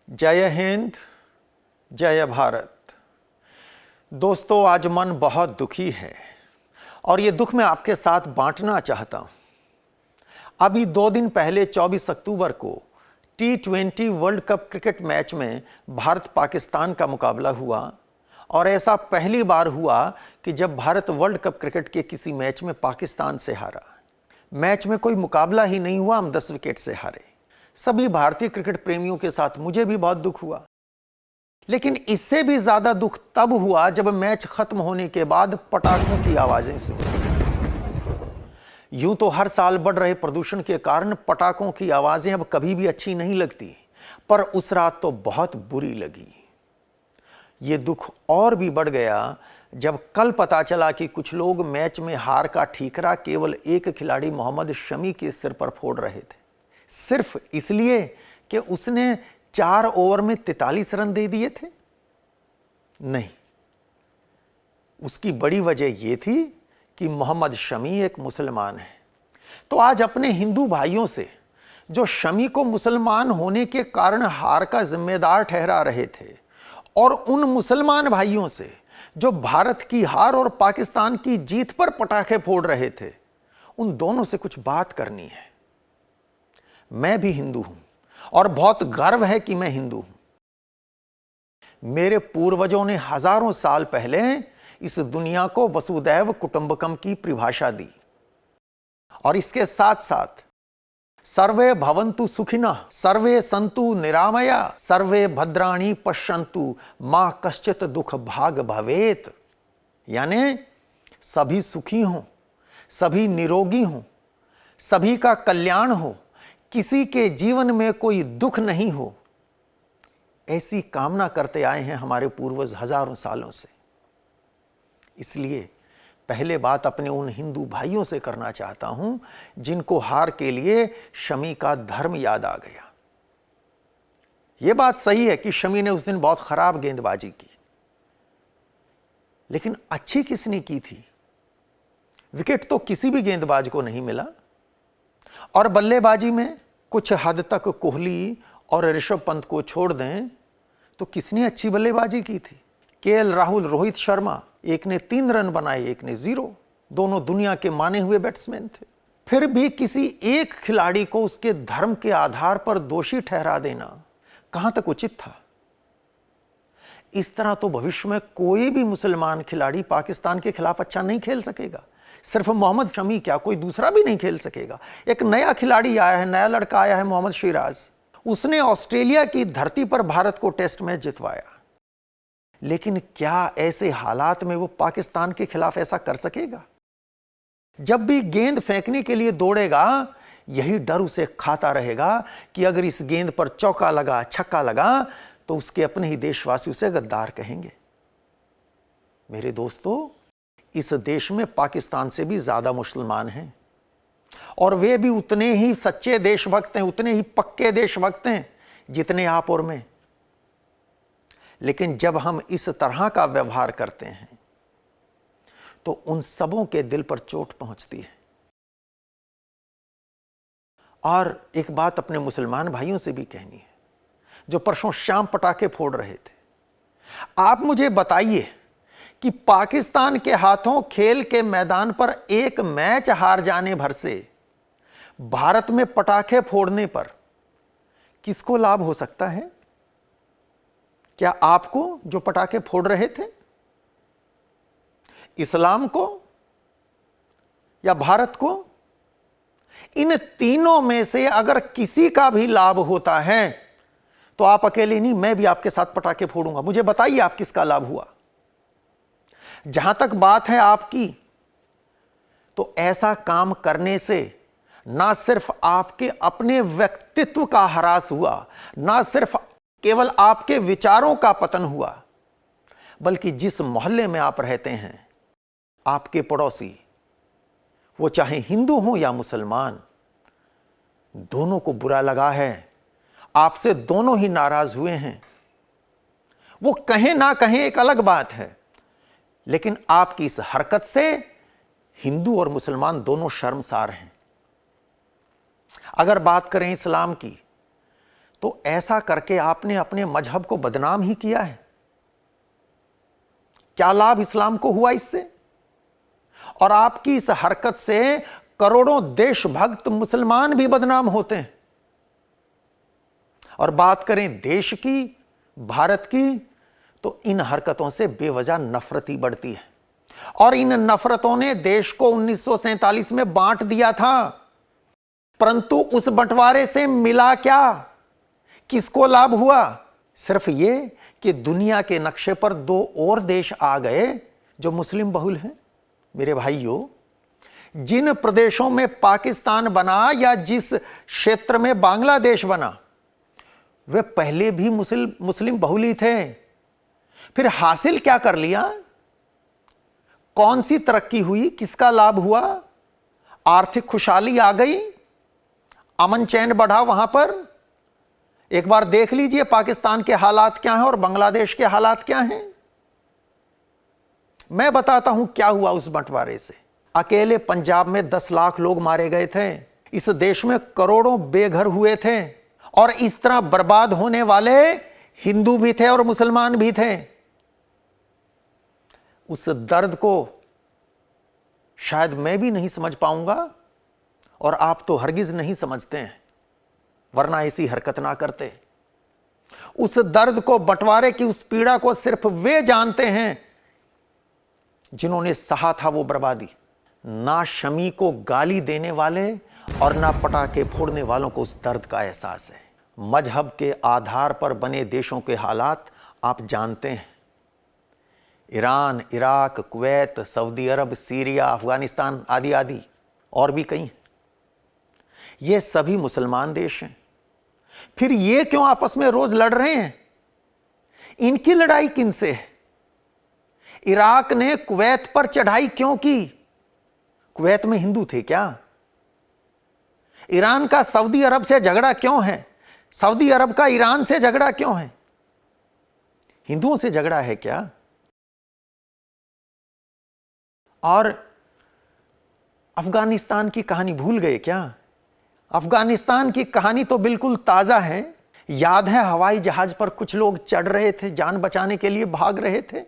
जय हिंद, जय भारत। दोस्तों, आज मन बहुत दुखी है और ये दुख मैं आपके साथ बांटना चाहता हूं। अभी 2 दिन पहले 24 अक्टूबर को T20 world cup cricket match में भारत पाकिस्तान का मुकाबला हुआ और ऐसा पहली बार हुआ कि जब भारत वर्ल्ड कप क्रिकेट के किसी मैच में पाकिस्तान से हारा। मैच में कोई मुकाबला ही नहीं हुआ, हम 10 विकेट से हारे। सभी भारतीय क्रिकेट प्रेमियों के साथ मुझे भी बहुत दुख हुआ, लेकिन इससे भी ज्यादा दुख तब हुआ जब मैच खत्म होने के बाद पटाखों की आवाजें सुनी। यूं तो हर साल बढ़ रहे प्रदूषण के कारण पटाखों की आवाजें अब कभी भी अच्छी नहीं लगती, पर उस रात तो बहुत बुरी लगी। ये दुख और भी बढ़ गया जब कल पता चला कि कुछ लोग मैच में हार का ठीकरा केवल एक खिलाड़ी मोहम्मद शमी के सिर पर फोड़ रहे थे, सिर्फ इसलिए कि उसने 4 ओवर में 43 रन दे दिए थे। नहीं, उसकी बड़ी वजह यह थी कि मोहम्मद शमी एक मुसलमान है। तो आज अपने हिंदू भाइयों से, जो शमी को मुसलमान होने के कारण हार का जिम्मेदार ठहरा रहे थे, और उन मुसलमान भाइयों से जो भारत की हार और पाकिस्तान की जीत पर पटाखे फोड़ रहे थे, उन दोनों से कुछ बात करनी है। मैं भी हिंदू हूं और बहुत गर्व है कि मैं हिंदू हूं। मेरे पूर्वजों ने हजारों साल पहले इस दुनिया को वसुदैव कुटुंबकम की परिभाषा दी और इसके साथ साथ सर्वे भवन्तु सुखिनः, सर्वे सन्तु निरामया, सर्वे भद्राणि पश्यन्तु मा कश्चित् दुख भाग भवेत, यानी सभी सुखी हों, सभी निरोगी हों, सभी का कल्याण हो, किसी के जीवन में कोई दुख नहीं हो, ऐसी कामना करते आए हैं हमारे पूर्वज हजारों सालों से। इसलिए पहले बात अपने उन हिंदू भाइयों से करना चाहता हूं जिनको हार के लिए शमी का धर्म याद आ गया। यह बात सही है कि शमी ने उस दिन बहुत खराब गेंदबाजी की, लेकिन अच्छी किसने की थी? विकेट तो किसी भी गेंदबाज को नहीं मिला, और बल्लेबाजी में कुछ हद तक कोहली और ऋषभ पंत को छोड़ दें तो किसने अच्छी बल्लेबाजी की थी? केएल राहुल, रोहित शर्मा, एक ने 3 रन बनाए, एक ने 0। दोनों दुनिया के माने हुए बैट्समैन थे। फिर भी किसी एक खिलाड़ी को उसके धर्म के आधार पर दोषी ठहरा देना कहां तक उचित था? इस तरह तो भविष्य में कोई भी मुसलमान खिलाड़ी पाकिस्तान के खिलाफ अच्छा नहीं खेल सकेगा। सिर्फ मोहम्मद शमी क्या, कोई दूसरा भी नहीं खेल सकेगा। एक नया खिलाड़ी आया है, नया लड़का आया है, मोहम्मद सिराज। उसने ऑस्ट्रेलिया की धरती पर भारत को टेस्ट मैच जितवाया, लेकिन क्या ऐसे हालात में वो पाकिस्तान के खिलाफ ऐसा कर सकेगा? जब भी गेंद फेंकने के लिए दौड़ेगा, यही डर उसे खाता रहेगा कि अगर इस गेंद पर चौका लगा, छक्का लगा, तो उसके अपने ही देशवासी उसे गद्दार कहेंगे। मेरे दोस्तों, इस देश में पाकिस्तान से भी ज्यादा मुसलमान हैं और वे भी उतने ही सच्चे देशभक्त हैं, उतने ही पक्के देशभक्त हैं जितने आप और मैं। लेकिन जब हम इस तरह का व्यवहार करते हैं तो उन सबों के दिल पर चोट पहुंचती है। और एक बात अपने मुसलमान भाइयों से भी कहनी है जो परसों शाम पटाखे फोड़ रहे थे। आप मुझे बताइए कि पाकिस्तान के हाथों खेल के मैदान पर एक मैच हार जाने भर से भारत में पटाखे फोड़ने पर किसको लाभ हो सकता है? क्या आपको, जो पटाखे फोड़ रहे थे, इस्लाम को, या भारत को? इन तीनों में से अगर किसी का भी लाभ होता है तो आप अकेले नहीं, मैं भी आपके साथ पटाखे फोड़ूंगा। मुझे बताइए आप किसका लाभ हुआ? जहां तक बात है आपकी, तो ऐसा काम करने से ना सिर्फ आपके अपने व्यक्तित्व का ह्रास हुआ, ना सिर्फ केवल आपके विचारों का पतन हुआ, बल्कि जिस मोहल्ले में आप रहते हैं, आपके पड़ोसी, वो चाहे हिंदू हो या मुसलमान, दोनों को बुरा लगा है, आपसे दोनों ही नाराज हुए हैं। वो कहें ना कहें एक अलग बात है, लेकिन आपकी इस हरकत से हिंदू और मुसलमान दोनों शर्मसार हैं। अगर बात करें इस्लाम की, तो ऐसा करके आपने अपने मजहब को बदनाम ही किया है। क्या लाभ इस्लाम को हुआ इससे? और आपकी इस हरकत से करोड़ों देशभक्त मुसलमान भी बदनाम होते हैं। और बात करें देश की, भारत की, तो इन हरकतों से बेवजह नफरत ही बढ़ती है। और इन नफरतों ने देश को 1947 में बांट दिया था, परंतु उस बंटवारे से मिला क्या? किसको लाभ हुआ? सिर्फ ये कि दुनिया के नक्शे पर दो और देश आ गए जो मुस्लिम बहुल हैं। मेरे भाइयों, जिन प्रदेशों में पाकिस्तान बना या जिस क्षेत्र में बांग्लादेश बना, वे पहले भी मुस्लिम बहुल ही थे। फिर हासिल क्या कर लिया? कौन सी तरक्की हुई? किसका लाभ हुआ? आर्थिक खुशहाली आ गई, अमन चैन बढ़ा वहां पर। एक बार देख लीजिए पाकिस्तान के हालात क्या हैं और बांग्लादेश के हालात क्या हैं। मैं बताता हूं क्या हुआ उस बंटवारे से। अकेले पंजाब में 10 लाख लोग मारे गए थे। इस देश में करोड़ों बेघर हुए थे। और इस तरह बर्बाद होने वाले हिंदू भी थे और मुसलमान भी थे। उस दर्द को शायद मैं भी नहीं समझ पाऊंगा, और आप तो हरगिज नहीं समझते हैं, वरना ऐसी हरकत ना करते। उस दर्द को, बंटवारे की उस पीड़ा को सिर्फ वे जानते हैं जिन्होंने सहा था वो बर्बादी। ना शमी को गाली देने वाले और ना पटाखे फोड़ने वालों को उस दर्द का एहसास है। मजहब के आधार पर बने देशों के हालात आप जानते हैं। ईरान, इराक, कुवैत, सऊदी अरब, सीरिया, अफगानिस्तान आदि आदि, और भी कई। ये सभी मुसलमान देश हैं। फिर ये क्यों आपस में रोज लड़ रहे हैं? इनकी लड़ाई किनसे है? इराक ने कुवैत पर चढ़ाई क्यों की? कुवैत में हिंदू थे क्या? ईरान का सऊदी अरब से झगड़ा क्यों है? सऊदी अरब का ईरान से झगड़ा क्यों है? हिंदुओं से झगड़ा है क्या? और अफगानिस्तान की कहानी भूल गए क्या? अफगानिस्तान की कहानी तो बिल्कुल ताजा है। याद है, हवाई जहाज पर कुछ लोग चढ़ रहे थे, जान बचाने के लिए भाग रहे थे।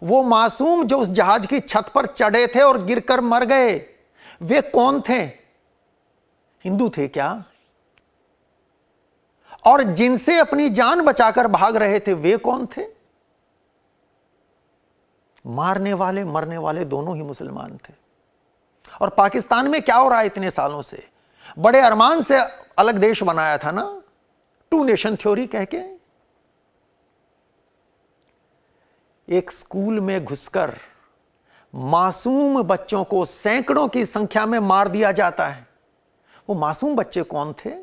वो मासूम जो उस जहाज की छत पर चढ़े थे और गिरकर मर गए, वे कौन थे? हिंदू थे क्या? और जिनसे अपनी जान बचाकर भाग रहे थे, वे कौन थे? मारने वाले मरने वाले दोनों ही मुसलमान थे। और पाकिस्तान में क्या हो रहा है इतने सालों से? बड़े अरमान से अलग देश बनाया था ना, 2 नेशन थ्योरी कह के। एक स्कूल में घुसकर मासूम बच्चों को सैकड़ों की संख्या में मार दिया जाता है। वो मासूम बच्चे कौन थे?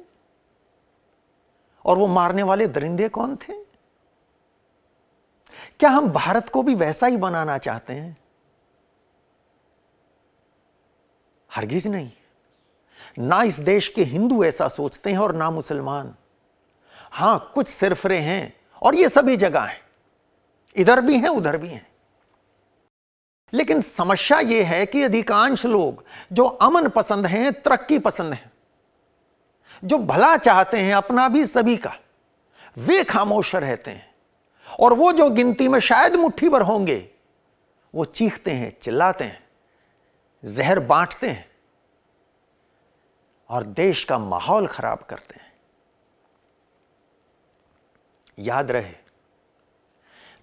और वो मारने वाले दरिंदे कौन थे? क्या हम भारत को भी वैसा ही बनाना चाहते हैं? हरगिज नहीं। ना इस देश के हिंदू ऐसा सोचते हैं और ना मुसलमान। हां, कुछ सिरफरे हैं, और ये सभी जगह हैं, इधर भी हैं उधर भी हैं। लेकिन समस्या यह है कि अधिकांश लोग जो अमन पसंद हैं, तरक्की पसंद हैं, जो भला चाहते हैं अपना भी सभी का, वे खामोश रहते हैं। और वो जो गिनती में शायद मुट्ठी भर होंगे, वो चीखते हैं, चिल्लाते हैं, जहर बांटते हैं और देश का माहौल खराब करते हैं। याद रहे,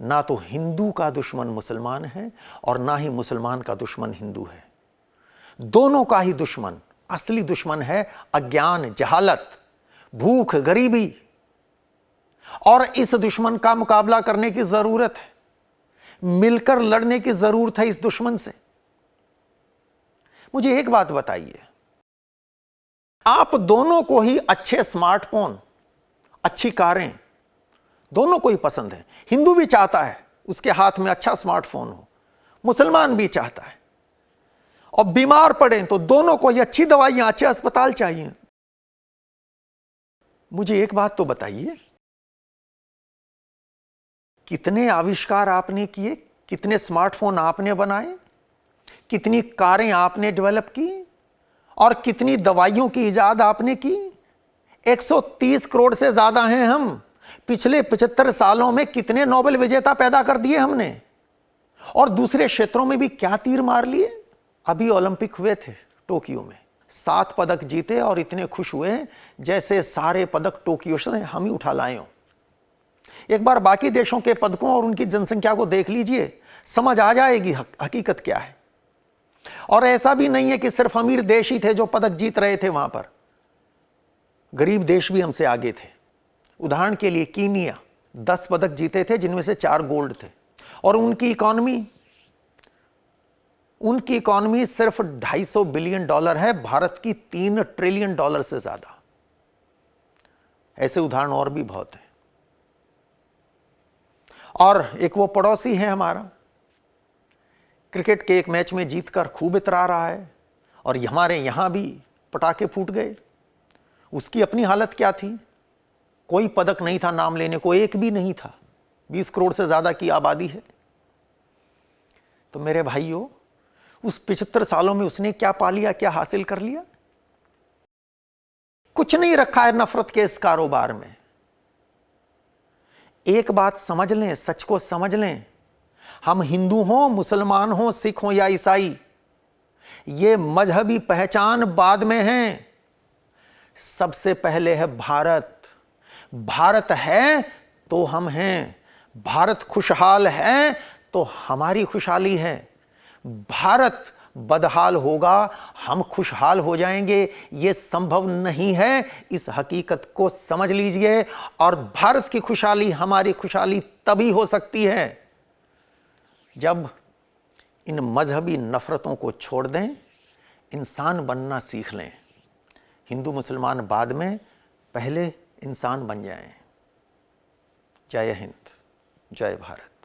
ना तो हिंदू का दुश्मन मुसलमान है और ना ही मुसलमान का दुश्मन हिंदू है। दोनों का ही दुश्मन, असली दुश्मन है अज्ञान, जहालत, भूख, गरीबी। और इस दुश्मन का मुकाबला करने की जरूरत है, मिलकर लड़ने की जरूरत है इस दुश्मन से। मुझे एक बात बताइए, आप दोनों को ही अच्छे स्मार्टफोन, अच्छी कारें, दोनों को ही पसंद है। हिंदू भी चाहता है उसके हाथ में अच्छा स्मार्टफोन हो, मुसलमान भी चाहता है। और बीमार पड़े तो दोनों को ही अच्छी दवाइयां, अच्छे अस्पताल चाहिए। मुझे एक बात तो बताइए, कितने आविष्कार आपने किए, कितने स्मार्टफोन आपने बनाए, कितनी कारें आपने डेवलप की और कितनी दवाइयों की इजाद आपने की। 130 करोड़ से ज्यादा हैं हम। पिछले 75 सालों में कितने नोबेल विजेता पैदा कर दिए हमने, और दूसरे क्षेत्रों में भी क्या तीर मार लिए। अभी ओलंपिक हुए थे टोक्यो में, 7 पदक जीते और इतने खुश हुए जैसे सारे पदक टोक्यो से हम ही उठा लाए हों। एक बार बाकी देशों के पदकों और उनकी जनसंख्या को देख लीजिए, समझ आ जाएगी हकीकत क्या है। और ऐसा भी नहीं है कि सिर्फ अमीर देश ही थे जो पदक जीत रहे थे, वहां पर गरीब देश भी हमसे आगे थे। उदाहरण के लिए कीनिया 10 पदक जीते थे, जिनमें से 4 गोल्ड थे, और उनकी इकॉनमी सिर्फ $250 बिलियन है, भारत की $3 ट्रिलियन से ज्यादा। ऐसे उदाहरण और भी बहुत हैं। और एक वो पड़ोसी है हमारा, क्रिकेट के एक मैच में जीतकर खूब इतरा रहा है, और हमारे यहां भी पटाखे फूट गए। उसकी अपनी हालत क्या थी, कोई पदक नहीं था नाम लेने को, एक भी नहीं था। 20 करोड़ से ज्यादा की आबादी है। तो मेरे भाइयों, उस 75 सालों में उसने क्या पा लिया, क्या हासिल कर लिया? कुछ नहीं रखा है नफरत के इस कारोबार में। एक बात समझ लें, सच को समझ लें, हम हिंदू हों, मुसलमान हों, सिख हों या ईसाई, ये मजहबी पहचान बाद में है। सबसे पहले है भारत। भारत है तो हम हैं, भारत खुशहाल है तो हमारी खुशहाली है। भारत बदहाल होगा, हम खुशहाल हो जाएंगे, यह संभव नहीं है। इस हकीकत को समझ लीजिए। और भारत की खुशहाली, हमारी खुशहाली तभी हो सकती है जब इन मजहबी नफरतों को छोड़ दें, इंसान बनना सीख लें। हिंदू मुसलमान बाद में, पहले इंसान बन जाएं। जय हिंद, जय भारत।